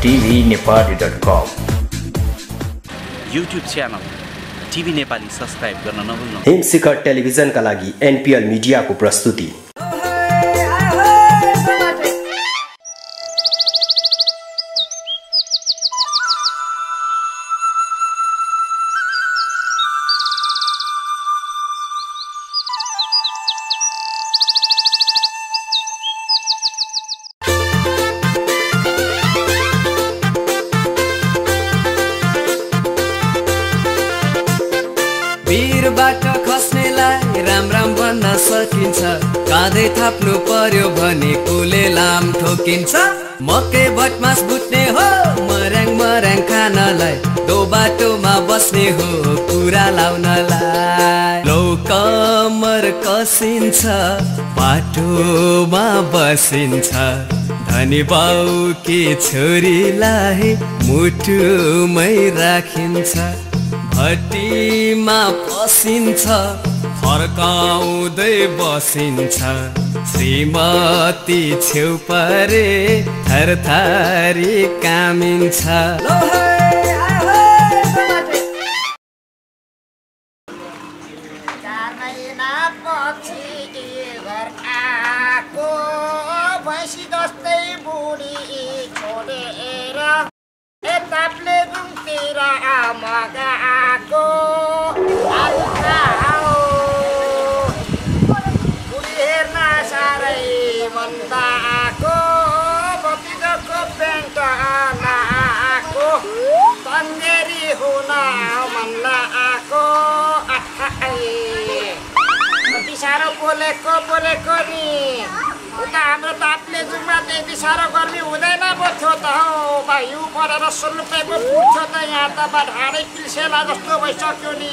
tvnepali.com YouTube channel TV Nepali subscribe गर्न नभुल्नु। हिमशिखर टेलिभिजनका लागि NPL मिडियाको प्रस्तुति। भिरबाट खस्नेलाई राम राम भन्न सकिन्छ, काँधै थाप्नु पर्यो भने कुले लाम ठोकिन्छ। मकै भटमास बुट्ने हो मर्याङ मर्याङ खानलाई, दो बाटोमा बस्ने हो कुरा लाउनलाई। लौ कमर कसिन्छ बाटोमा बसिन्छ, धनी बाउ कि छोरीलाई मुटुमै राखिन्छ। भट्टीमा पसिन्छ फर्काउँदै बसिन्छ, श्रीमती छेउ परे थरथरी कामिन्छ। बोलेको नि उता हाम्रो तापले जुमा त्यति साह्रो गर्मी हुँदैन पो थियो त हौ। हिउँ परेर सोल्लुपेको पुग्थ्यो त, यहाँ त ढाडै पिल्सेला जस्तो भइसक्यो नि।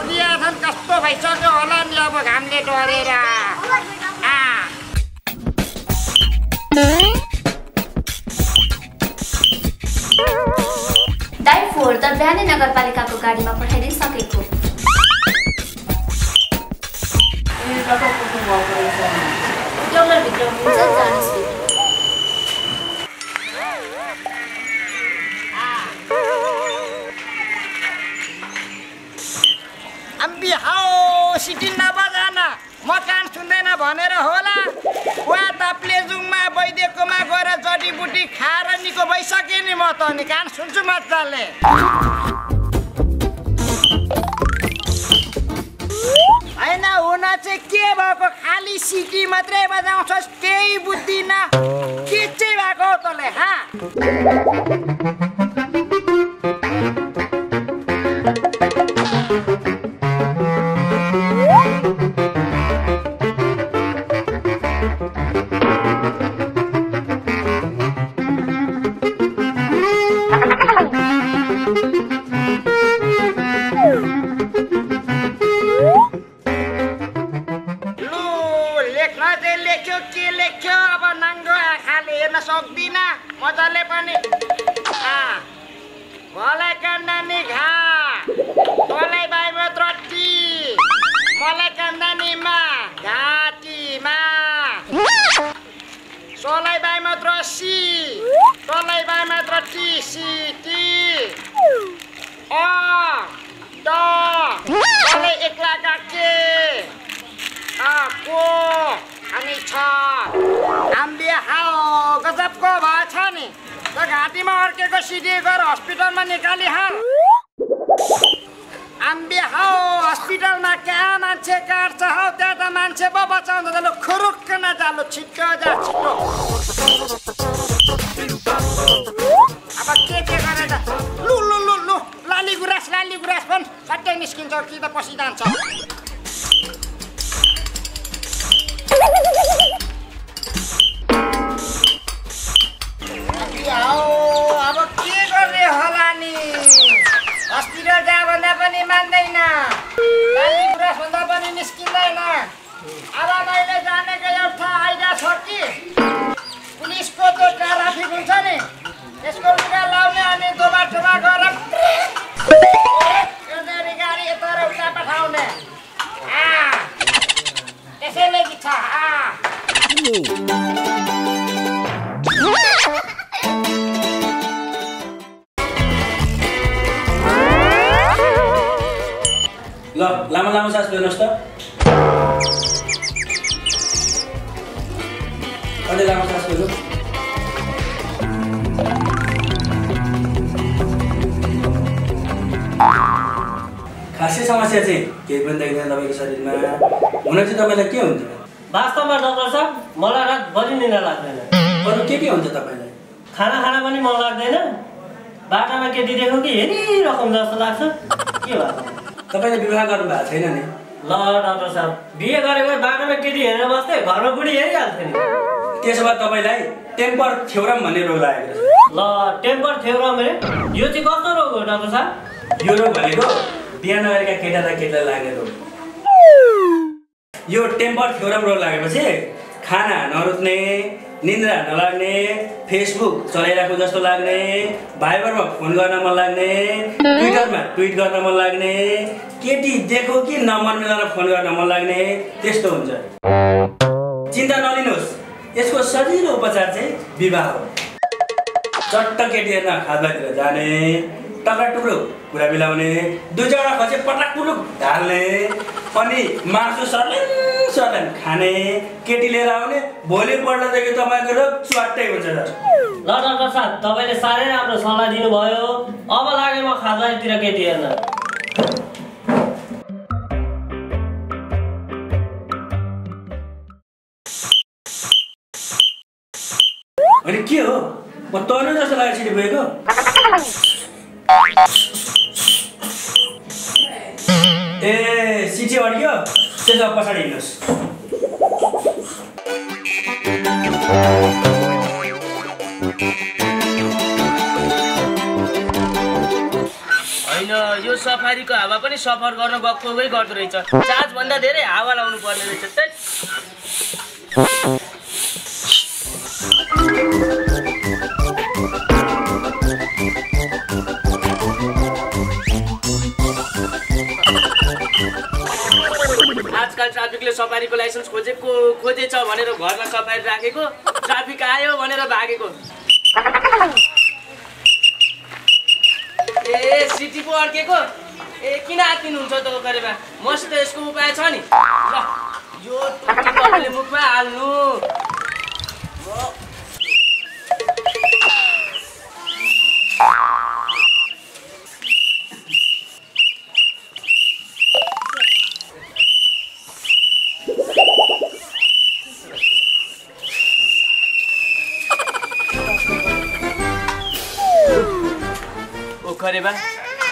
उलियाथन कस्तो भइसक्यो होला नि अब घामले डरेर। दाइ फोहोर त बिहानै नगरपालिकाको गाडीमा पठाइदिइसकेको। अम्बी हाउ सिटी नबजान, म कान सुन्दैन भनेर होला। वा ताप्लेजुङमा वैद्यकोमा गएर जडीबुटी खाएर निको भइसकेँ नि म त, नि कान सुन्छु मजाले। होइन हुन चाहिँ के भएको, खाली सिटी मात्रै बजाउँछस्, केही बुझ्दिन। के चाहिँ भएको हो तँलाई सक्दिन मजाले पनि। मलाई कन्दानी घा, मलाई बाइमा त्रट्टी, मलाई कन्दानीमा घाँटीमा, सोलाई बाइमा त्रसी, तलाई बाइमा त्रट्टी सिटी, ड तलाई एक्ला काके, को अनि छ। आम्बे हाउ गजबको भएछ नि, त घाँटीमा अड्केको सिडी गएर हस्पिटलमा निकालिहाल। आम्बे हाउ हस्पिटलमा कहाँ मान्छे काट्छ हौ, त्यहाँ त मान्छे पो बचाउँदा ल खुरुक्क नजालु, छिट्टो जा छिट्टो। अब के गरेर लु लु लु लु लाली गुराँस पनि सट्टै निस्किन्छ कि त पसिजान्छ। अब के गर्ने होला नि, हस्पिटल जा भन्दा पनि मान्दैन, लाली गुराँस भन्दा पनि निस्किँदैन। अब मैले जानेको एउटा आइडिया छ कि, पुलिसको त्यो ट्राफिक हुन्छ नि, त्यसको लुगा लाउने अनि दो बाटोमा गएर गाडी यता र उता पठाउने। त्यसैले कि छ लामो लामो सास लिनुहोस् त। अझै लामो सास लिनु। खासै समस्या चाहिँ केही पनि देख्दैन तपाईँको शरीरमा। हुन चाहिँ तपाईँलाई के हुन्छ? वास्तवमा डाक्टर साहब मलाई रातभरि निद्रा लाग्दैन। अरू के हुन्छ तपाईँलाई? खाना खाना पनि मन लाग्दैन। बाटामा केटी देख्नु कि हेरिरकम जस्तो लाग्छ। के भयो? तपाईँले विवाह गर्नुभएको छैन नि? ल डाक्टर साहब बिहे गरेको बाटामा केटी हेरेर बस्दै घरमा बुढी हेरिहाल्थ्यो नि। त्यसो भए तपाईँलाई टेम्पर थ्योरम भन्ने रोग लागेको छ। ल टेम्पर थ्योरम रे? यो चाहिँ कस्तो रोग हो डाक्टर साहब? यो रोग भनेको बिहा नगरेका केटा र केटीलाई लाग्ने रोग। यो टेम्पर थ्योरम रोग लागेपछि खाना नरुच्ने, निन्द्रा नलाग्ने, फेसबुक चलाइराखेको जस्तो लाग्ने, भाइबरमा फोन गर्न मन लाग्ने, ट्विटरमा ट्विट गर्न मन लाग्ने, केटी देखो कि नम्बर मिलाएर फोन गर्न मन लाग्ने, त्यस्तो हुन्छ। चिन्ता नलिनुहोस्, यसको सजिलो उपचार चाहिँ विवाह हो। चट्ट केटी हेर्न खाजातिर जाने, टक्रा टुक्रो कुरा मिलाउने, दुई चारवटा खसे पटाक पुलुक ढाल्ने, अनि मासु सर्लेन खाने, केटी लिएर आउने, भोलिपल्टदेखि तपाईँको रोग च्वाट्टै हुन्छ। ल डाक्टर साहब तपाईँले साह्रै राम्रो सल्लाह दिनुभयो। अब लाग्यो म खाजातिर केटी हेर्न। अनि के हो? म तर्नु जस्तो लाग्यो छिटो गएको। ए सिटी अड्क्यो, त्यसो पछाडि हिँड्नुहोस्। होइन यो सफारीको हावा पनि सफर गर्न गएकै गर्दो रहेछ। चार्ज भन्दा धेरै हावा लाउनु पर्ने रहेछ। आजकल ट्राफिकले सफारीको लाइसेन्स खोजेछ भनेर घरमा सफारी राखेको, ट्राफिक आयो भनेर भागेको। ए सिटी पो अड्केको। ए किन आत्तिनुहुन्छ त गरेमा? मसित यसको उपाय छ नि। ल यो टुप्पीले मुखमा हाल्नु।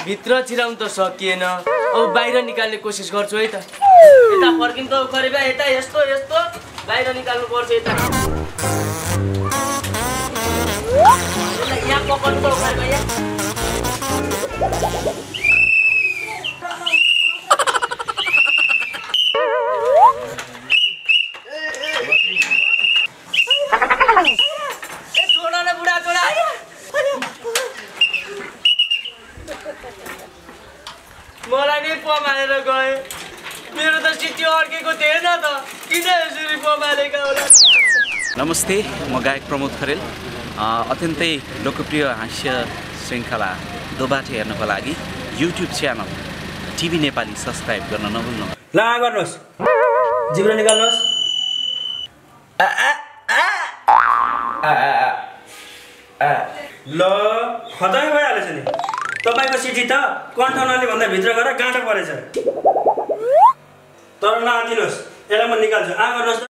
भित्र छिराउनु त सकिएन, अब बाहिर निकाल्ने कोसिस गर्छु है त। यता फर्किनु त खरेबा, यता यस्तो यस्तो बाहिर निकाल्नु पर्छ। यता यहाँ पकड्नु त खरेबा यहाँ। मलाई नै पमालेर गए। मेरो त सिटी अड्केको थिएन त, किन यसरी पमालेका होला? नमस्ते, म गायक प्रमोद खरेल। अत्यन्तै लोकप्रिय हास्य श्रृङ्खला दोबाटे हेर्नको लागि YouTube channel TV Nepali subscribe गर्न नभुल्नु। ल गर्नुहोस्, जिब्रो निकाल्नुहोस्। ल खतमै भइहालेछ नि। तपाईको सिटी त कण्ठ नली भन्दा भित्र गएर गाँठो परेछ। तर नआतिनुहोस्, यसलाई म निकाल्छु। गर्नुहोस् त।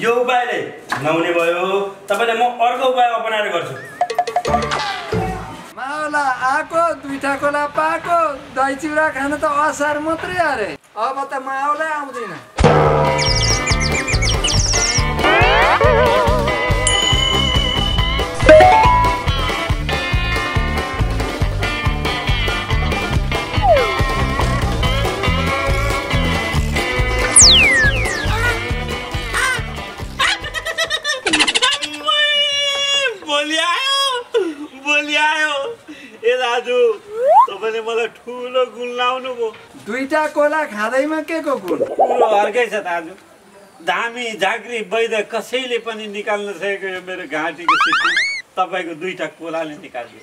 यो उपायले नहुने भयो, तपाईँले म अर्को उपाय अपनाएर गर्छु। माउला आको दुईटा कोला पाको, दही चिउरा खान त असार मात्रै अरे। अब त माउलाई आउँदैन। तपाईँले मलाई ठुलो गुण लाउनु भयो। 2टा कोला खाँदैमा के को गुण? कुरो अर्कै छ दाजु। दामी झाँक्री वैद्य कसैले पनि निकाल्न सकेको यो मेरो घाँटीको सिटी तपाईँको 2टा कोलाले निकाल्यो।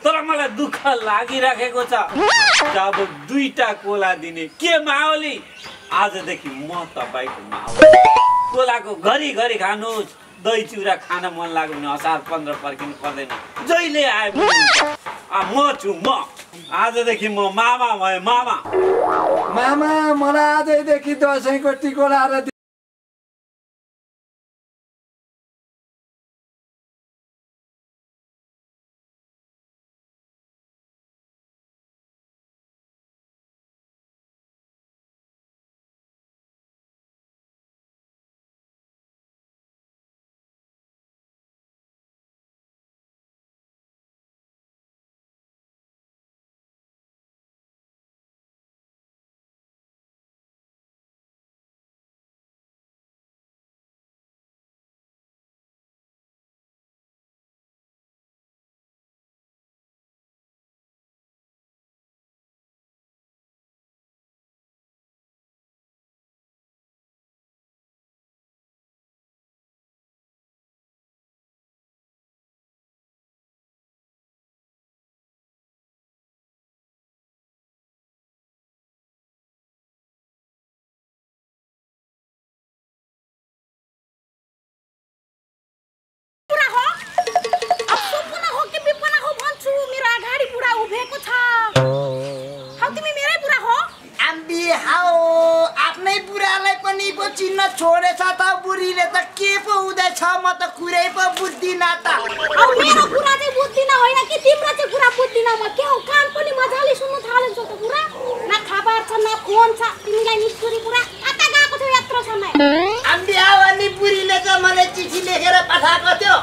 तर मलाई दुःख लागिराखेको छ। अब 2टा कोला दिने के माओली? आजदेखि म तपाईँको माओली। कोलाको घरिघरि खानुहोस्। दही चिउरा खान मन लाग्यो भने असार 15 पर्खिनु पर्दैन। जहिले आए म छु म। आजदेखि म मामा भएँ मामा। मामा मलाई आजैदेखि दसैँको टिको लाएर चिन्न छोडेछ त बुढीले त के पो हुँदैछ म त कुरै पो बुझ्दिन त। मेरो कुरा चाहिँ बुझ्दिन होइन कि तिम्रो चाहिँ कुरा बुझ्दिन म। के हो कान पनि मजाले सुन्नु थालेछ त कुरा। न खबर छ न फोन छ तिमीलाई निष्ठुरी कुरा। कता गएको थियो यत्रो समय? आम्बी आऊ अनि बुढीले त मलाई चिठी लेखेर पठाएको थियो।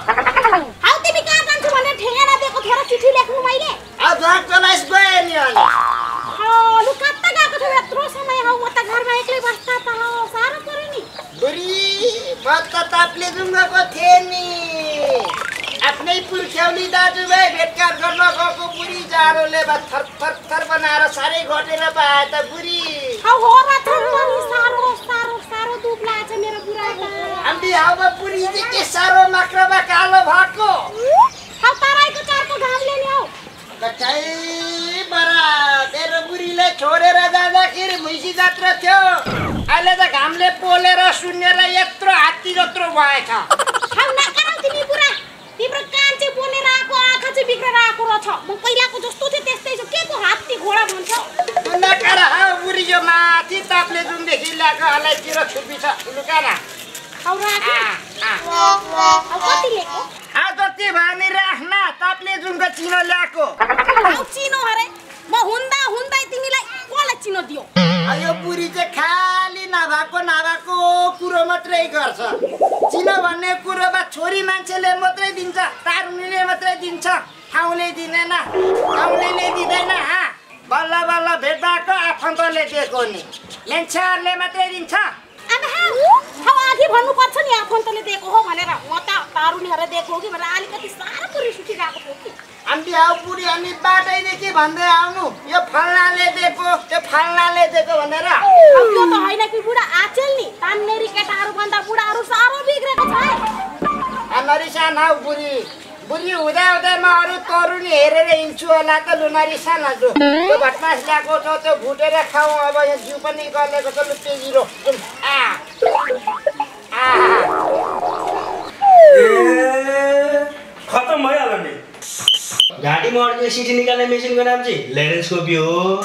हाउ तिमी कहाँ जान्छु भने ठेगाना दिएको थियो र चिठी लेख्नु मैले। अब क्लास गए नि अनि। लु कता गएको थियो यत्रो समय? हौ म त घरमा एक्लै बस्दा त हो साह्रो पर्यो नि। बुढी म त ताप्लेजुङको थिएँ नि। आफ्नै पुर्ख्यौली दाजुभाइ भेटघाट गर्न गएको बुढी जाडोले थर बनाएर साह्रै घटेर पाए त बुढी। हौ हो र त साह्रो साह्रो साह्रो दुख लाग्छ मेरो बुढा त। आम्बी अब बुढी चाहिँ के साह्रो माक्रमा कालो भएको। हौ तराईको चारको घामले नि हौ। कतै बरा मेरो बुढीले छोडेर जाँदाखेरि भैँसी जात्रा थियो। अहिले त घामले पोलेर सुन्नेर यत्रो हात्ती जत्रो भएछ। हौ नकराउ तिमी बुढा। तिम्रो कान चाहिँ पोलेर आएको आँखा चाहिँ बिग्रेर आएको रहेछ। म पहिलाको जस्तो थियो त्यस्तै छु। के को हात्ती घोडा भन्छ? नकरा हौ बुढी यो माथि ताप्लेजुङदेखि ल्याएको अलैतिर छुर्पी छ लुका न। हौ राख। हौ कति ल्याएको? जति भयो नि राख्न। ताप्लेजुङको चिनो ल्याएको। हौ चिनो अरे म हुँदा हुँदै तिमीलाई कसलाई चिनो दियो? यो बुढी चाहिँ खाली नभएको कुरो मात्रै गर्छ। चिनो भन्ने कुरो बा छोरी मान्छेले मात्रै दिन्छ। तारुनीले मात्रै दिन्छ। ठाउँले दिँदैन। ठाउँले दिँदैन। बल्ल बल्ल भेट भएको आफन्तले दिएको नि। लेन्छारले मात्रै दिन्छ। हौ आधी भन्नुपर्छ नि आफन्तले दिएको हो भनेर। म त तारुनीहरूले दिएको हो कि भनेर अलिकति साह्रो पुरिस उठिरहेको थियो कि। आम्बी आऊ बुढी अनि बाटैदेखि भन्दै आउनु यो फल्नाले दिएको त्यो फल्नाले दिएको भनेर। त्यो त होइन कि बुढा आचेल नि। तान्नेरी केटाहरू भन्दा बुढाहरू साह्रो बिग्रेको छ। नरिसान हौ बुढी। बुढी हुँदा हुँदै म अरू तरुनी हेरेर हिँड्छु होला त। लु नरिसान हजुर। त्यो भटमास ल्याएको छ त्यो भुटेर खाउँ। अब यो जिउ पनि गलेको छ। लु तेजिरो खतम भइहाल्यो नि। घाँटीमा अड्किने सिटी निकाल्ने मेसिनको नाम चाहिँ ल्यारोस्कोपी हो।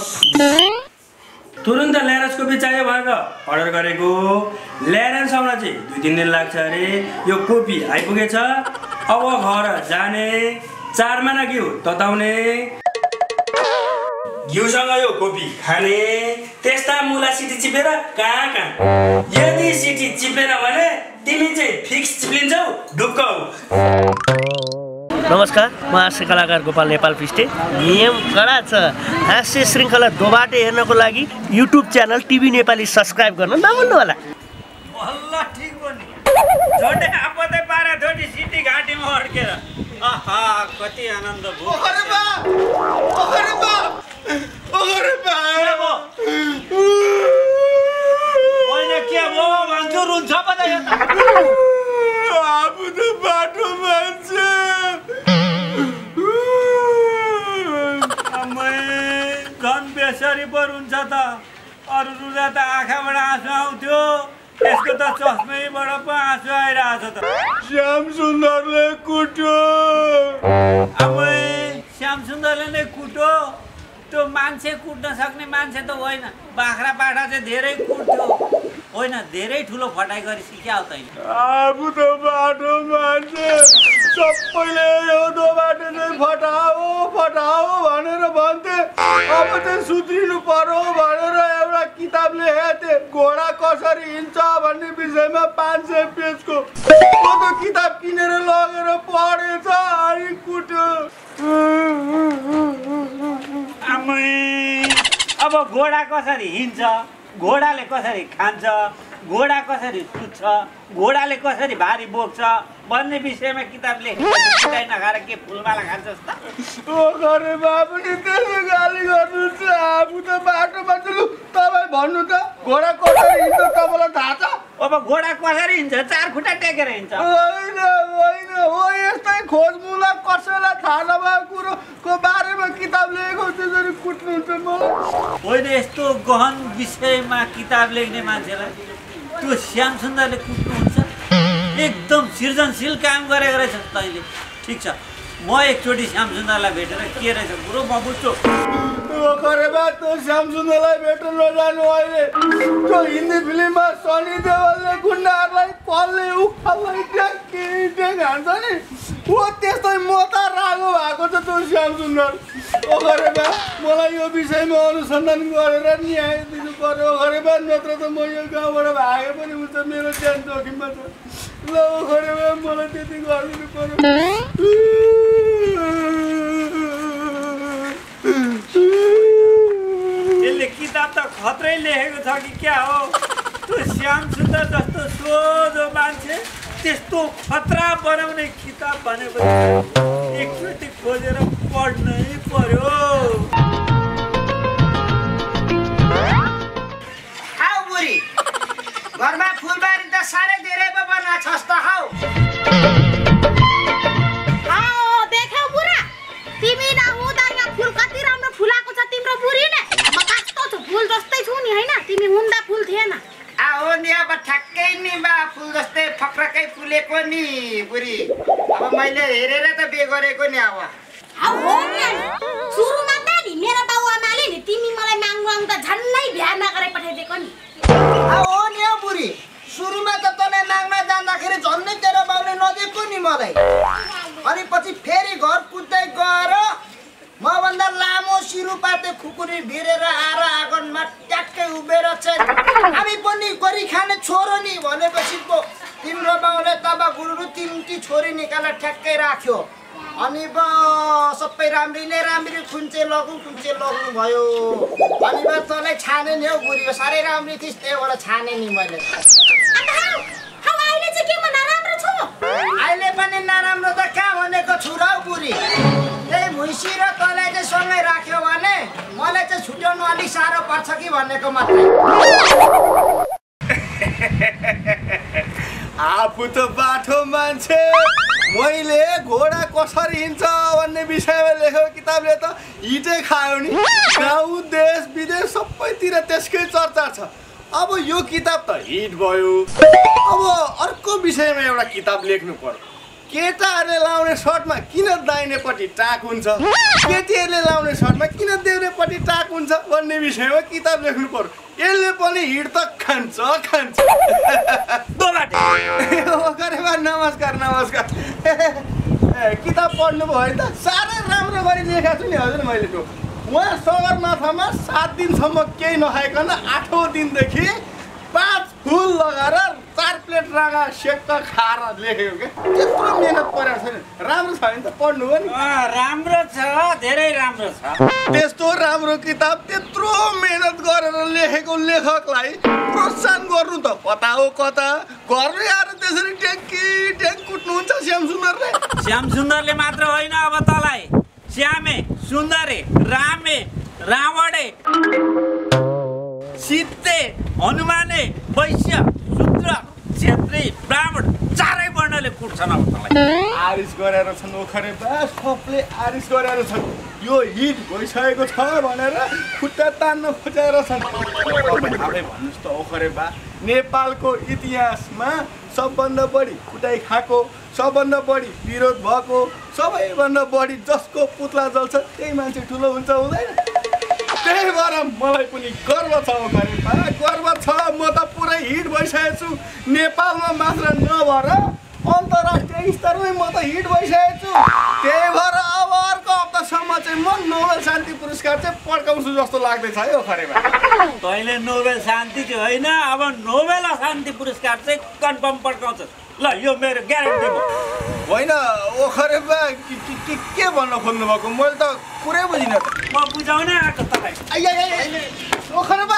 तुरुन्त ल्यारोस्कोपी चाहियो भनेर अर्डर गरेको। ल्यारेन्स आउन चाहिँ 2-3 दिन लाग्छ अरे। यो कोपी आइपुगेछ। अब घर जाने 4 महिना घिउ तताउने। घिउसँग यो कोपी खाने। त्यस्ता मुला सिटी चिपेर कहाँ कहाँ। यदि सिटी चिपेन भने तिमी चाहिँ फिक्स चिप्लिन्छौ ढुक्कौ। नमस्कार, म हास्य कलाकार गोपाल नेपाल पृष्ठे। नियम कडा छ। हास्य श्रृङ्खला दोबाटे हेर्नको लागि YouTube channel TV Nepali subscribe गर्न नभुल्नु होला। अल्ला ठीक हो नि। छोटे आपदै पारा छोटी सिटी घाँटीमा अड्केर। आहा कति आनन्द भयो। अरे बा अरे होइन के भयो भन्छु रुन्छ पो त आफू त बाटो मान्छे झन् बेसरी पो रुन्छ त अरू रुँदा त आँखाबाट आँसु आउँथ्यो यसको त चस्मैबाट पो आँसु आइरहेछ त श्याम सुन्दरले कुट्यो श्याम सुन्दरले नै कुट्यो त्यो मान्छे कुट्न सक्ने मान्छे त होइन बाख्रा पाठा चाहिँ धेरै कुट्थ्यो होइन धेरै ठुलो फटाइ गरी सिक्याउ तैँले आफू त बाटो मान्छे सबैले यो बाटो चाहिँ फटाओ भनेर भन्थे अब चाहिँ सुध्रिनु पर्यो भनेर एउटा किताब लेखेको थिएँ घोडा कसरी हिँड्छ भन्ने विषयमा 500 पेजको त्यो किताब किनेर लगेर पढेछ अनि कुट्यो अब घोडा कसरी हिँड्छ घोडाले कसरी खान्छ घोडा कसरी सुत्छ घोडाले कसरी भारी बोक्छ भन्ने विषयमा किताब लेखेर नखाएर के फुलमाला खान्छस् त अरे बाबुले त्यसो गाली गर्नुहुन्छ आफू त बाटो मान्छे लु तपाईँ भन्नु त घोडा कसरी हिँड्छ तपाईँलाई थाहा छ अब घोडा कसरी हिँड्छ 4 खुट्टा टेकेर हिँड्छ होइन हो यस्तै खोजमुला कसैलाई थाहा नभएको कुरोको बारेमा किताब लेखेको त्यसरी कुट्नुहुन्छ मलाई होइन यस्तो गहन विषयमा किताब लेख्ने मान्छेलाई त्यो श्याम सुन्दरले कुट्नुहुन्छ एकदम सृजनशील काम गरेको रहेछ तैँले ठिक छ म एकचोटि श्याम सुन्दरलाई भेटेर के रहेछ कुरो म बुझ्छु खरेबा त्यो श्याम सुन्दरलाई भेट्न नजानु अहिले त्यो हिन्दी फिल्ममा सनी देओलले गुन्डाहरूलाई पल्ले उखाल्दै ट्याक हान्छ नि हो त्यस्तै म त रागो भएको छ त्यो श्याम सुन्दर खरेबा मलाई यो विषयमा अनुसन्धान गरेर न्याय दिनु पर्यो खरेबा नत्र त म यो गाउँबाट भागे पनि हुन्छ मेरो ज्यान जोखिममा छ ल खरेबा मलाई त्यति गरिदिनु पर्यो यसले किताब त खत्रै लेखेको छ कि क्या हो त्यो श्याम सुन्दर जस्तो सोझो मान्छे त्यस्तो खतरा बनाउने किताब भनेपछि एकचोटि खोजेर पढ्नै पर्यो हाउ बुढी घरमा फुलबारी त साह्रै धेरै पो बनाछस् त हाउ देखौ बुढा तिमी नहुँदा यहाँ फुल कति राम्रो फुलाएको छ तिम्रो बुढीले म कस्तो छु फुल जस्तै छु नि हैन तिमी हुँदा फुल थिएन हो नि अब ठ्याक्कै नि बा फुल जस्तै फक्रकै फुलेको नि बुढी अब मैले हेरेर त बे गरेको नि अब हो नि सुरुमा त नि मेरो बाउ आमाले नि तिमी मलाई माग्दा झन्नै बिहा नगरे पठाइदिएको नि हो नि बुढी सुरुमा त तँलाई माग्न जाँदाखेरि झन्नै तेरो बाउले नदिएको नि मलाई अनि पछि फेरि घर कुद्दै गएर मभन्दा लामो सिरुपाते खुकुरी भिरेर आएर आँगनमा ट्याक्कै उभिएर चाहिँ हामी पनि गरी खाने छोरो नि भनेपछि पो तिम्रो बाउले तब गुरु तिनटी छोरी निकालेर ठ्याक्कै राख्यो अनि सबै राम्री खुन्चे लगौँ भयो अनि तँलाई छाने नि हौ बुढी साह्रै राम्री थिइस् त्यही भएर छाने नि मैले अहिले पनि नराम्रो त कहाँ भनेको छु र बुढी त्यही भुइँसी र तँलाई चाहिँ सँगै राख्यो भने मलाई चाहिँ छुट्याउनु अलिक साह्रो पर्छ कि भनेको मात्रै आफू त बाठो मान्छे मैले घोडा कसरी हिँड्छ भन्ने विषयमा लेखेको किताबले त हिटै खायो नि गाउँ देश विदेश सबैतिर त्यसकै चर्चा छ अब यो किताब त हिट भयो अब अर्को विषयमा एउटा किताब लेख्नु पर्यो केटाहरूले लाउने सर्टमा किन दाहिनेपट्टि टाक हुन्छ केटीहरूले लाउने सर्टमा किन देब्रेपट्टि टाक हुन्छ भन्ने विषयमा किताब लेख्नु पर्यो यसले पनि हिट त खान्छ नमस्कार किताब पढ्नु भयो त साह्रै राम्रो गरी लेखेको छु नि हजुर मैले त्यो उहाँ सगरमाथामा 7 दिनसम्म केही नखाइकन 8औं दिनदेखि 5 फुल लगाएर 4 प्लेट रागा सेक्क खाएर लेखेको क्या त्यत्रो मेहनत परेको छैन राम्रो छ नि त पढ्नु हो नि राम्रो छ धेरै राम्रो छ त्यस्तो राम्रो किताब त्यत्रो मेहनत गरेर लेखेको लेखकलाई प्रोत्साहन गर्नु त कता हो कता घरमै आएर त्यसरी ट्याङ कुट्नुहुन्छ श्याम सुन्दरले मात्र होइन अब तँलाई श्यामे सुन्दरे रामे रावणे सीते हनुमाने वैश्य शूद्र क्षेत्री ब्राह्मण चारै वर्णले कुट्छन् अब तँलाई आरिस गरेर छन् ओखरे बा सबले आरिस गरेर छन् यो हिट भइसकेको छ भनेर खुट्टा तान्न खोजेर छन् आफै भन्नुहोस् त ओखरे बा नेपालको इतिहासमा सबभन्दा बढी कुटाइ खाएको सबभन्दा बढी विरोध भएको सबैभन्दा बढी जसको पुतला जल्छ त्यही मान्छे ठुलो हुन्छ हुँदैन त्यही भएर मलाई पनि गर्व छ ओखरे बा गर्व छ म त पुरै हिट भइसकेको छु नेपालमा मात्र नभएर अन्तर्राष्ट्रिय स्तरमै म त हिट भइसकेको छु त्यही भएर अब अर्को हप्तासम्म चाहिँ म नोबेल शान्ति पुरस्कार चाहिँ पड्काउँछु जस्तो लाग्दैछ है ओखरे बा तैँले नोबेल शान्ति चाहिँ होइन अब नोबेल शान्ति पुरस्कार चाहिँ कन्फर्म पड्काउँछ ल यो मेरो ग्यारेन्टी हो होइन ओखरे बा के भन्न खोज्नु भएको मैले त कुरै बुझिनँ त म बुझाउनै आएको तपाईँ ओखरे बा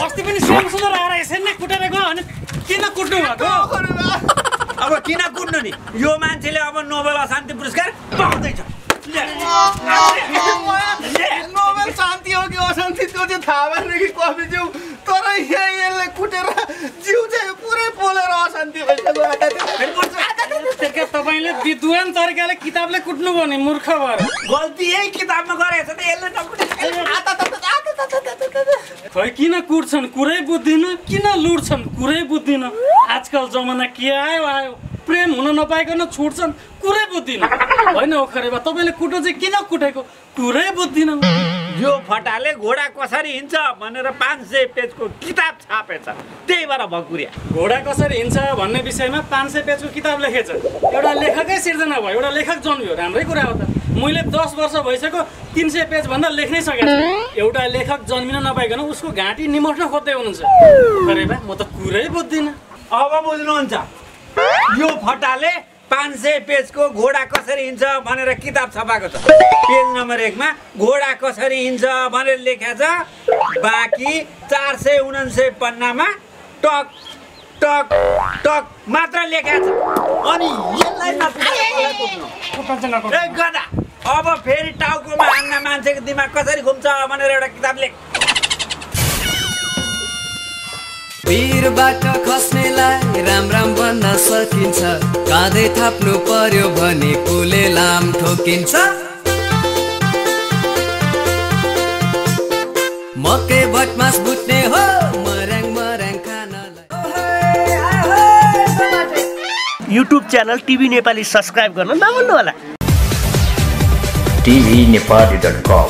अस्ति पनि सेम सुन्दर आएर यसरी नै कुटेर गयो भने किन कुट्नु भएको अब किन कुट्नु नि यो मान्छेले अब नोबेल शान्ति पुरस्कार पाउँदैछ नोबेल शान्ति हो कि अशान्ति त्यो चाहिँ थाहा भएन कि कफी जिउ तर यसले कुटेर जिउ चाहिँ पुरै पोलेर अशान्ति भइसक्यो तपाईँले विद्वान तरिकाले किताबले कुट्नु भयो नि मूर्ख भएर गल्ती यही किताबमा गरेको छ त यसले खै किन कुट्छन् कुरै बुझ्दिन किन लुट्छन् कुरै बुझ्दिन आजकल जमाना के आयो आयो प्रेम हुन नपाइकन छुट्छन् कुरै बुझ्दिन होइन ओखरे बा तपाईँले कुटो चाहिँ किन कुटेको कुरै बुझ्दिन यो फटाले घोडा कसरी हिँड्छ भनेर 500 पेजको किताब छापेछ त्यही भएर भकुरिया घोडा कसरी हिँड्छ भन्ने विषयमा 500 पेजको किताब लेखेछ एउटा लेखकै सिर्जना भयो एउटा लेखक जन्मियो राम्रै कुरा हो त मैले 10 वर्ष भइसक्यो 300 पेज भन्दा लेख्नै सकेको छु एउटा लेखक जन्मिन नपाइकन उसको घाँटी निमट्न खोज्दै हुनुहुन्छ अरे बा म त कुरै बुझ्दिन अब बुझ्नुहुन्छ यो फटाले 500 पेजको घोडा कसरी हिँड्छ भनेर किताब छपाएको छ पेज नम्बर 1 मा घोडा कसरी हिँड्छ भनेर लेखेको छ बाँकी 499 पन्नामा टक टक टक मात्र लेखेको छ अनि यसलाई ए गदा अब फेरि टाउकोमा हान्न मान्छेको दिमाग कसरी घुम्छ भनेर एउटा किताब लेख भिरबाट खस्नेलाई राम राम भन्न सकिन्छ काँधै थाप्नु पर्यो भने कुले लाम ठोकिन्छ मकै भटमास बुट्ने हो मर्याङ मर्याङ खानलाई YouTube channel TV Nepali subscribe गर्न नभुल्नु होला tvnepali.com